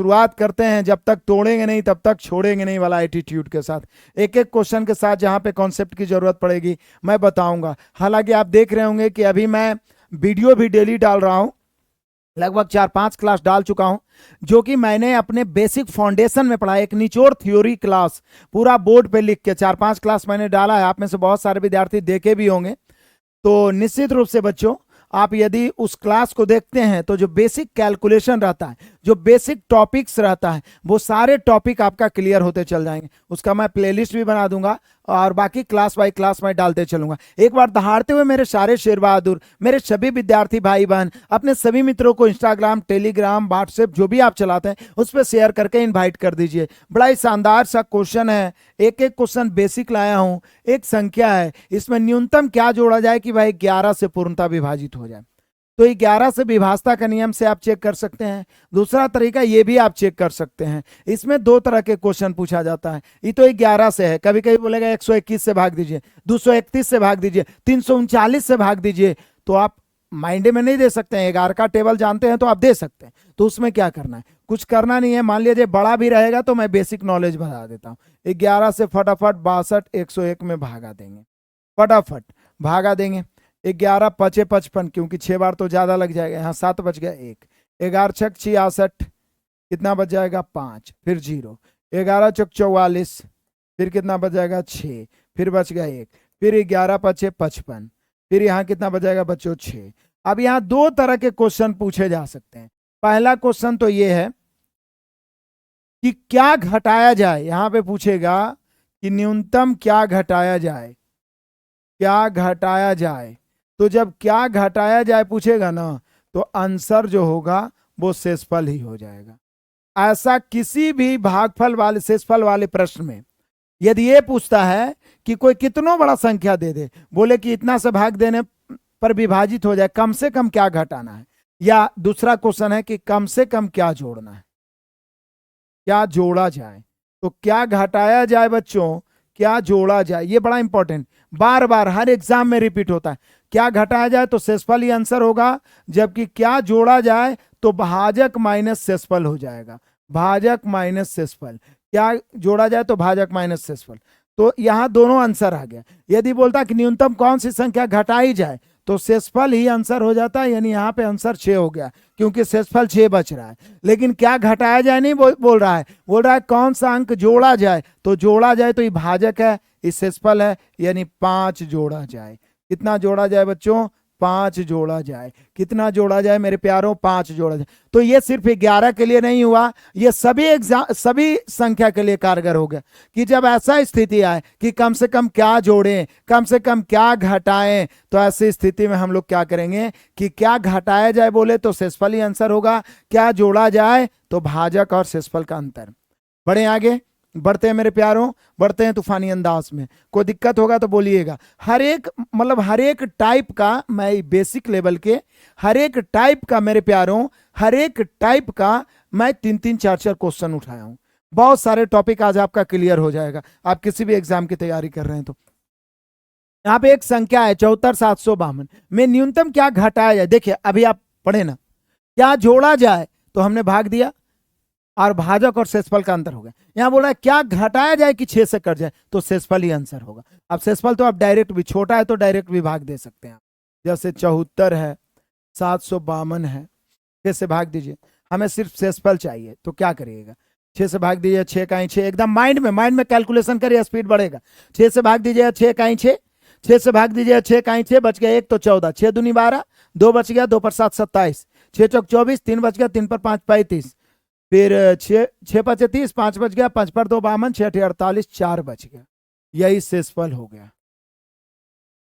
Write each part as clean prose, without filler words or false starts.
शुरुआत करते हैं, जब तक तोड़ेंगे नहीं तब तक छोड़ेंगे नहीं वाला एटीट्यूड के साथ, एक एक क्वेश्चन के साथ जहां पे कॉन्सेप्ट की जरूरत पड़ेगी मैं बताऊंगा। हालांकि आप देख रहे होंगे कि अभी मैं वीडियो भी डेली डाल रहा हूं, लगभग 4-5 क्लास डाल चुका हूं, जो कि मैंने अपने बेसिक फाउंडेशन में पढ़ा, एक निचोड़ थ्योरी क्लास पूरा बोर्ड पे लिख के 4-5 क्लास मैंने डाला है। आप में से बहुत सारे विद्यार्थी देखे भी होंगे। तो निश्चित रूप से बच्चों, आप यदि उस क्लास को देखते हैं तो जो बेसिक कैलकुलेशन रहता है, जो बेसिक टॉपिक्स रहता है, वो सारे टॉपिक आपका क्लियर होते चल जाएंगे। उसका मैं प्लेलिस्ट भी बना दूंगा और बाकी क्लास बाय क्लास मैं डालते चलूंगा। एक बार दहाड़ते हुए मेरे सारे शेर बहादुर, मेरे सभी विद्यार्थी भाई बहन, अपने सभी मित्रों को इंस्टाग्राम, टेलीग्राम, व्हाट्सएप जो भी आप चलाते हैं उस पर शेयर करके इन्वाइट कर दीजिए। बड़ा ही शानदार सा क्वेश्चन है, एक एक क्वेश्चन बेसिक लाया हूं। एक संख्या है, इसमें न्यूनतम क्या जोड़ा जाए कि भाई 11 से पूर्णता विभाजित हो जाए। तो 11 से विभाजता का नियम से आप चेक कर सकते हैं। दूसरा तरीका ये भी आप चेक कर सकते हैं, इसमें 2 तरह के क्वेश्चन पूछा जाता है। ये तो 11 से है, कभी कभी बोलेगा 121 से भाग दीजिए, 231 से भाग दीजिए, 339 से भाग दीजिए। तो आप माइंड में नहीं दे सकते हैं, 11 का टेबल जानते हैं तो आप दे सकते हैं। तो उसमें क्या करना है, कुछ करना नहीं है। मान लीजिए बड़ा भी रहेगा तो मैं बेसिक नॉलेज बता देता हूँ। 11 से फटाफट 62 101 में भागा देंगे, फटाफट भागा देंगे। 11 5 55, क्योंकि 6 बार तो ज्यादा लग जाएगा, यहाँ 7 बच गया 1, 11 6 66, कितना बच जाएगा 5, फिर 0, 11 चौक 44, फिर कितना बच जाएगा 6, फिर बच गया 1, फिर 11 5 55, फिर यहाँ कितना बच जाएगा बच्चों 6। अब यहाँ 2 तरह के क्वेश्चन पूछे जा सकते हैं। पहला क्वेश्चन तो ये है कि क्या घटाया जाए, यहां पे पूछेगा कि न्यूनतम क्या घटाया जाए, क्या घटाया जाए। तो जब क्या घटाया जाए पूछेगा ना, तो आंसर जो होगा वो शेषफल ही हो जाएगा। ऐसा किसी भी भागफल वाले शेषफल वाले प्रश्न में यदि ये पूछता है कि कोई कितनों बड़ा संख्या दे दे, बोले कि इतना से भाग देने पर विभाजित हो जाए, कम से कम क्या घटाना है, या दूसरा क्वेश्चन है कि कम से कम क्या जोड़ना है, क्या जोड़ा जाए। तो क्या घटाया जाए बच्चों, क्या जोड़ा जाए, ये बड़ा इंपॉर्टेंट, बार बार हर एग्जाम में रिपीट होता है। क्या घटाया जाए तो शेषफल ही आंसर होगा, जबकि क्या जोड़ा जाए तो भाजक माइनस शेषफल हो जाएगा, भाजक माइनस शेषफल। क्या जोड़ा जाए तो भाजक माइनस शेषफल। तो यहां दोनों आंसर आ गया। यदि बोलता कि न्यूनतम कौन सी संख्या घटाई जाए तो शेषफल ही आंसर हो जाता है, यानी यहाँ पे आंसर 6 हो गया, क्योंकि शेषफल 6 बच रहा है। लेकिन क्या घटाया जाए नहीं बोल रहा है, बोल रहा है कौन सा अंक जोड़ा जाए। तो जोड़ा जाए तो ये भाजक है, ये शेषफल है, यानी 5 जोड़ा जाए। कितना जोड़ा जाए बच्चों, 5 जोड़ा जाए। कितना जोड़ा जाए मेरे प्यारों, 5 जोड़ा जाए। तो ये सिर्फ 11 के लिए नहीं हुआ, ये सभी संख्या के लिए कारगर हो गया कि जब ऐसा स्थिति आए कि कम से कम क्या जोड़ें, कम से कम क्या घटाएं, तो ऐसी स्थिति में हम लोग क्या करेंगे कि क्या घटाया जाए बोले तो शेषफल ही आंसर होगा, क्या जोड़ा जाए तो भाजक और शेषफल का अंतर। बढ़े आगे, बढ़ते हैं मेरे प्यारों, बढ़ते हैं तूफानी अंदाज में। कोई दिक्कत होगा तो बोलिएगा। हर एक टाइप का, मैं बेसिक लेवल के हर एक टाइप का मेरे प्यारों, हर एक टाइप का मैं 3-3 4-4 क्वेश्चन उठाया हूं। बहुत सारे टॉपिक आज आपका क्लियर हो जाएगा, आप किसी भी एग्जाम की तैयारी कर रहे हैं तो। यहाँ पे एक संख्या है 74,752 में न्यूनतम क्या घटाया जाए। देखिए अभी आप पढ़े ना, क्या जोड़ा जाए तो हमने भाग दिया और भाजक और शेषफल का अंतर हो गया। यहां बोल रहा है क्या घटाया जाए कि 6 से कट जाए, तो शेषफल ही आंसर होगा। अब शेषफल तो आप डायरेक्ट भी, छोटा है तो डायरेक्ट भी भाग दे सकते हैं आप, जैसे 74 है, 752 है, 6 से भाग दीजिए। हमें सिर्फ शेषफल चाहिए तो क्या करिएगा, 6 से भाग दीजिए, 6 का 6, एकदम माइंड में कैलकुलेशन करिए, स्पीड बढ़ेगा। 6 से भाग दीजिए, 6 का 6, 6 से भाग दीजिए, 6 का 6, बच गया 1 तो 14, 6 दूनी 12, 2 बच गया, 2 पर 7 27, 6 चौक 24, 3 बच गया, 3 पर 5 35, फिर 6 5 30, 5 बच गया, 5 पर 2 52, 6 8 48, 4 बच गया। यही शेषफल हो गया।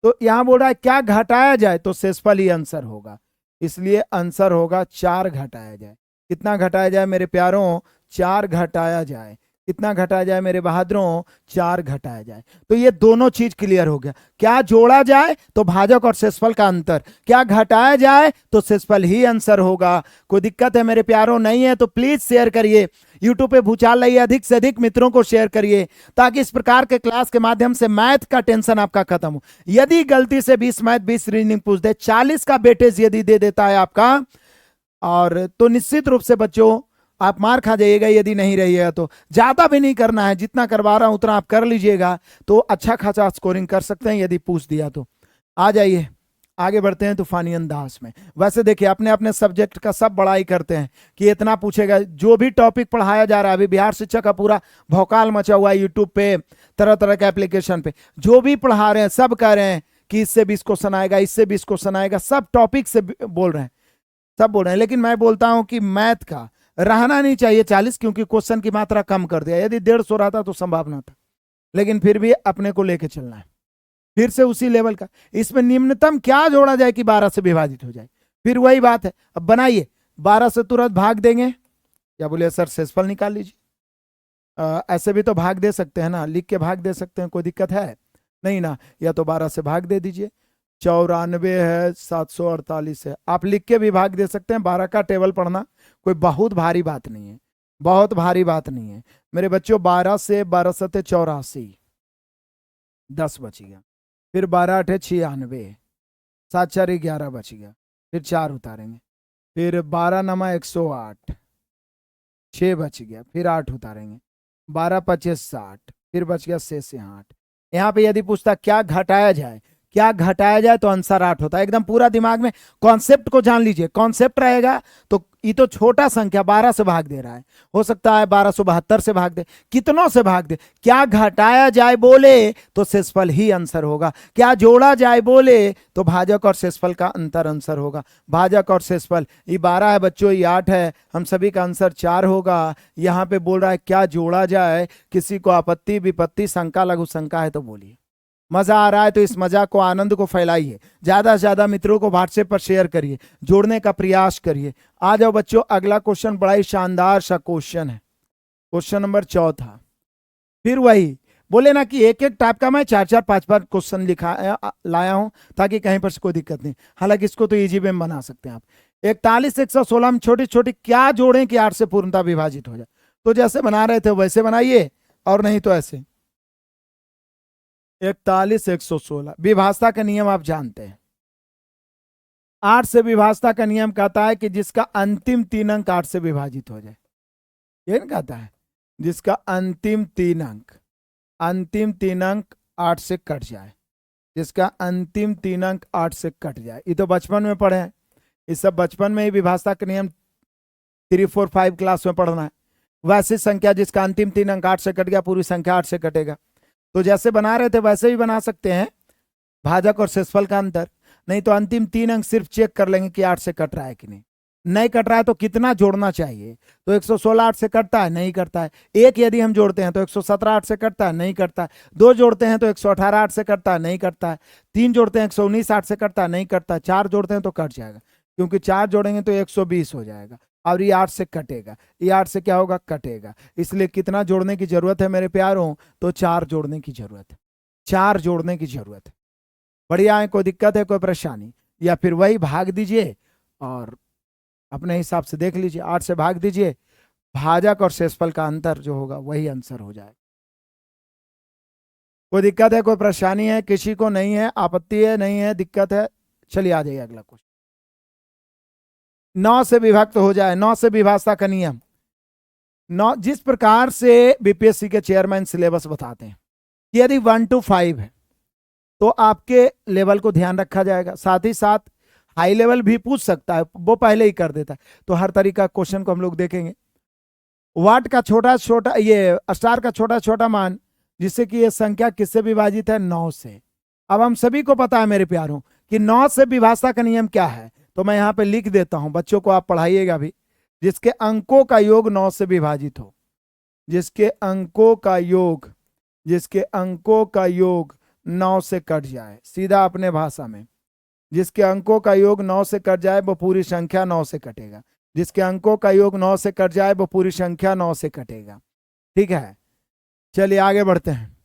तो यहां बोल रहा है क्या घटाया जाए तो शेषफल ही आंसर होगा, इसलिए आंसर होगा 4 घटाया जाए। कितना घटाया जाए मेरे प्यारों, 4 घटाया जाए। कितना घटाया जाए मेरे बहादुरों, 4 घटाया जाए। तो ये दोनों चीज क्लियर हो गया। क्या जोड़ा जाए तो भाजक और शेषफल का अंतर, क्या घटाया जाए तो शेषफल ही आंसर होगा। कोई दिक्कत है मेरे प्यारों, नहीं है तो प्लीज शेयर करिए, यूट्यूब पे भूचाल लाइए, अधिक से अधिक मित्रों को शेयर करिए, ताकि इस प्रकार के क्लास के माध्यम से मैथ का टेंशन आपका खत्म हो। यदि गलती से 20 मैथ 20 रीजनिंग पूछ दे, 40 का वेटेज यदि दे देता है आपका, और तो निश्चित रूप से बच्चों आप मार खा जाइएगा यदि नहीं रहिएगा तो। ज्यादा भी नहीं करना है, जितना करवा रहा हूं उतना आप कर लीजिएगा तो अच्छा खासा स्कोरिंग कर सकते हैं यदि पूछ दिया तो। आ जाइए आगे बढ़ते हैं तूफानी अंदाज में। वैसे देखिए अपने अपने सब्जेक्ट का सब बड़ाई करते हैं कि इतना पूछेगा। जो भी टॉपिक पढ़ाया जा रहा है, अभी बिहार शिक्षा का पूरा भौकाल मचा हुआ है यूट्यूब पे, तरह तरह के एप्लीकेशन पे जो भी पढ़ा रहे हैं सब कह रहे हैं कि इससे 20 क्वेश्चन आएगा, इससे 20 क्वेश्चन आएगा, सब टॉपिक से बोल रहे हैं, सब बोल रहे हैं। लेकिन मैं बोलता हूं कि मैथ का रहना नहीं चाहिए 40, क्योंकि क्वेश्चन की मात्रा कम कर दिया। यदि 150 रहता तो संभावना था, लेकिन फिर भी अपने को लेके चलना है, फिर से उसी लेवल का। इसमें निम्नतम क्या जोड़ा जाए कि 12 से विभाजित हो जाए, फिर वही बात है। अब बनाइए, 12 से तुरंत भाग देंगे, क्या बोले सर शेषफल निकाल लीजिए। ऐसे भी तो भाग दे सकते हैं ना, लिख के भाग दे सकते हैं, कोई दिक्कत है नहीं ना। या तो 12 से भाग दे दीजिए, 94 है, 748 है, आप लिख के भी भाग दे सकते हैं। 12 का टेबल पढ़ना कोई बहुत भारी बात नहीं है, बहुत भारी बात नहीं है मेरे बच्चों। 12 से 12 सते 84, 10 बच गया। फिर 12 8 96, 7 4 11 बच गया। फिर 4 उतारेंगे, फिर 12 नमा 108, 6 बच गया। फिर 8 उतारेंगे, 12 25 60, फिर बच गया 6 से 8। यहाँ पे यदि पूछता क्या घटाया जाए, क्या घटाया जाए, तो आंसर 8 होता है। एकदम पूरा दिमाग में कॉन्सेप्ट को जान लीजिए, कॉन्सेप्ट रहेगा तो ये तो छोटा संख्या 12 से भाग दे रहा है, हो सकता है 1272 से भाग दे, कितनों से भाग दे। क्या घटाया जाए बोले तो शेषफल ही आंसर होगा, क्या जोड़ा जाए बोले तो भाजक और शेषफल का अंतर आंसर होगा। भाजक और शेषफल, ये 12 है बच्चों, ये 8 है, हम सभी का आंसर 4 होगा। यहाँ पे बोल रहा है क्या जोड़ा जाए, किसी को आपत्ति विपत्ति शंका लघु शंका है तो बोलिए। मजा आ रहा है तो इस मजाक को, आनंद को फैलाइए, ज्यादा से ज्यादा मित्रों को व्हाट्सएप पर शेयर करिए, जोड़ने का प्रयास करिए। आ जाओ बच्चों, अगला क्वेश्चन बड़ा ही शानदार सा क्वेश्चन है, क्वेश्चन नंबर 4। फिर वही बोले ना कि एक एक टाइप का मैं 4 4 5 5 क्वेश्चन लाया हूं ताकि कहीं पर से कोई दिक्कत नहीं। हालांकि इसको तो इजी में बना सकते हैं आप। 41 116 में छोटी छोटी क्या जोड़ें कि 8 से पूर्णता विभाजित हो जाए। तो जैसे बना रहे थे वैसे बनाइए, और नहीं तो ऐसे। 41 116 विभाजता का नियम आप जानते हैं। 8 से विभाजता का नियम कहता है कि जिसका अंतिम 3 अंक 8 से विभाजित हो जाए। ये नहीं कहता है जिसका अंतिम 3 अंक 8 से कट जाए, जिसका अंतिम 3 अंक 8 से कट जाए। ये तो बचपन में पढ़े हैं, इस सब बचपन में ही विभाजता का नियम 3 4 5 क्लास में पढ़ना है। वैसी संख्या जिसका अंतिम 3 अंक 8 से कट गया, पूरी संख्या 8 से कटेगा। तो जैसे बना रहे थे वैसे भी बना सकते हैं, भाजक और शेषफल का अंतर। नहीं तो अंतिम 3 अंक सिर्फ चेक कर लेंगे कि 8 से कट रहा है कि नहीं। नहीं कट रहा है तो कितना जोड़ना चाहिए, तो 116 8 से कटता है, नहीं करता है। एक यदि हम जोड़ते हैं तो 117 8 से कटता है, नहीं करता है। 2 जोड़ते हैं तो 118 8 से कटता है, नहीं करता है। 3 जोड़ते हैं 119 8 से कटता है, नहीं करता है। 4 जोड़ते हैं तो कट जाएगा, क्योंकि 4 जोड़ेंगे तो 120 हो जाएगा, और ये 8 से कटेगा, ये 8 से क्या होगा, कटेगा। इसलिए कितना जोड़ने की जरूरत है मेरे प्यारों, तो 4 जोड़ने की जरूरत है, 4 जोड़ने की जरूरत है। बढ़िया है, कोई दिक्कत है, कोई परेशानी? या फिर वही भाग दीजिए और अपने हिसाब से देख लीजिए, 8 से भाग दीजिए, भाजक और शेषफल का अंतर जो होगा वही आंसर हो जाएगा। कोई दिक्कत है, कोई परेशानी है, किसी को नहीं है, आपत्ति है, नहीं है, दिक्कत है? चलिए आ जाइए अगला क्वेश्चन। 9 से विभक्त हो जाए, 9 से विभाजता का नियम। 9 जिस प्रकार से बीपीएससी के चेयरमैन सिलेबस बताते हैं कि यदि 1 to 5 है तो आपके लेवल को ध्यान रखा जाएगा, साथ ही साथ हाई लेवल भी पूछ सकता है, वो पहले ही कर देता है। तो हर तरीका क्वेश्चन को हम लोग देखेंगे। वाट का छोटा छोटा, ये स्टार का छोटा छोटा मान, जिससे कि ये संख्या किससे विभाजित है, 9 से। अब हम सभी को पता है मेरे प्यारों कि 9 से विभाजता का नियम क्या है, तो मैं यहाँ पे लिख देता हूं, बच्चों को आप पढ़ाइएगा भी। जिसके अंकों का योग 9 से विभाजित हो, जिसके अंकों का योग, जिसके अंकों का योग 9 से कट जाए, सीधा अपने भाषा में, जिसके अंकों का योग 9 से कट जाए वो पूरी संख्या 9 से कटेगा। जिसके अंकों का योग 9 से कट जाए वो पूरी संख्या 9 से कटेगा। ठीक है, चलिए आगे बढ़ते हैं।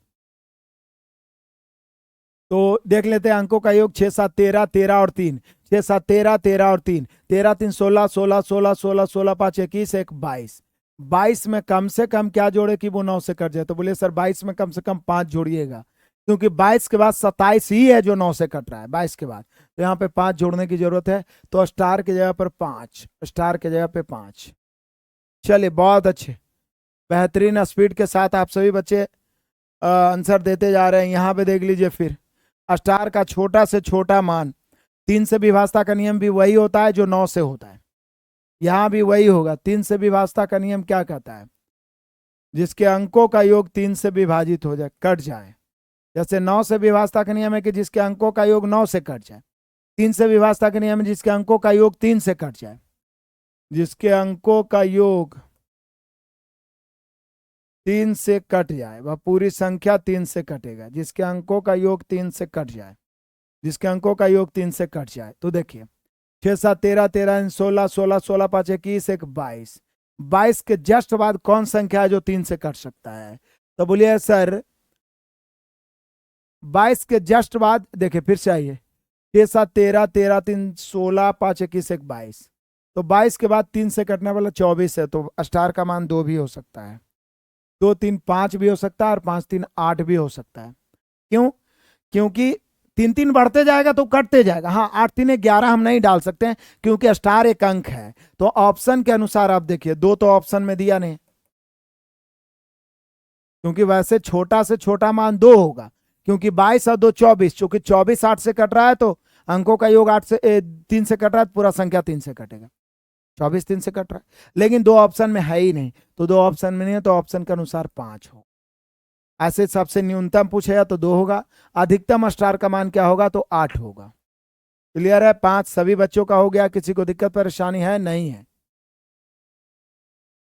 तो देख लेते हैं अंकों का योग। 6 7 13, 13 और 3, 6 7 13, 13 और 3, 13 3 16, 16 16 16, 16 5 21, 1 22। 22 में कम से कम क्या जोड़े कि वो 9 से कट जाए? तो बोले सर 22 में कम से कम 5 जोड़िएगा, क्योंकि 22 के बाद 27 ही है जो 9 से कट रहा है, 22 के बाद। तो यहाँ पे 5 जोड़ने की जरूरत है, तो स्टार की जगह पर 5, स्टार की जगह पे 5। चलिए बहुत अच्छे, बेहतरीन स्पीड के साथ आप सभी बच्चे आंसर देते जा रहे हैं। यहाँ पे देख लीजिए, फिर स्टार का छोटा से छोटा मान, 3 से विभाजता का नियम भी वही होता है जो 9 से होता है, यहाँ भी वही होगा। 3 से विभाजता का नियम क्या कहता है? जिसके अंकों का योग 3 से विभाजित हो जाए, कट जाए। जैसे 9 से विभाजता का नियम है कि जिसके अंकों का योग 9 से कट जाए। 3 से विभाजता का नियम है जिसके अंकों का योग 3 से कट जाए। जिसके अंकों का योग 3 से कट जाए वह पूरी संख्या 3 से कटेगा। जिसके अंकों का योग 3 से कट जाए, जिसके अंकों का योग 3 से कट जाए। तो देखिए 6 7 13 13 16 16 16 5 21 1 22, 22 के जस्ट बाद कौन संख्या है जो 3 से कट सकता है? तो बोलिए सर 22 के जस्ट बाद, देखिए फिर से आइए, 6 7 13 13 3 16 5 21 1 22, तो 22 के बाद 3 से कटने वाला 24 है, तो स्टार का मान 2 भी हो सकता है, 2 3 5 भी हो सकता है और 5 3 8 भी हो सकता है। क्यों? क्योंकि 3 3 बढ़ते जाएगा तो कटते जाएगा। हाँ 8 3 11 हम नहीं डाल सकते हैं क्योंकि स्टार एक अंक है। तो ऑप्शन के अनुसार आप देखिए, 2 तो ऑप्शन में दिया नहीं, क्योंकि वैसे छोटा से छोटा मान 2 होगा, क्योंकि 22 और 2 24, चूंकि 24 8 से कट रहा है तो अंकों का योग 8 से 3 से कट रहा है तो पूरा संख्या 3 से कटेगा। 24 3 से कट रहा है, लेकिन 2 ऑप्शन में है ही नहीं, तो 2 ऑप्शन में नहीं है तो ऑप्शन के अनुसार 5 हो। ऐसे सबसे न्यूनतम पूछेगा तो 2 होगा, अधिकतम स्टार का मान क्या होगा तो 8 होगा। क्लियर है? 5 सभी बच्चों का हो गया, किसी को दिक्कत परेशानी है? नहीं है।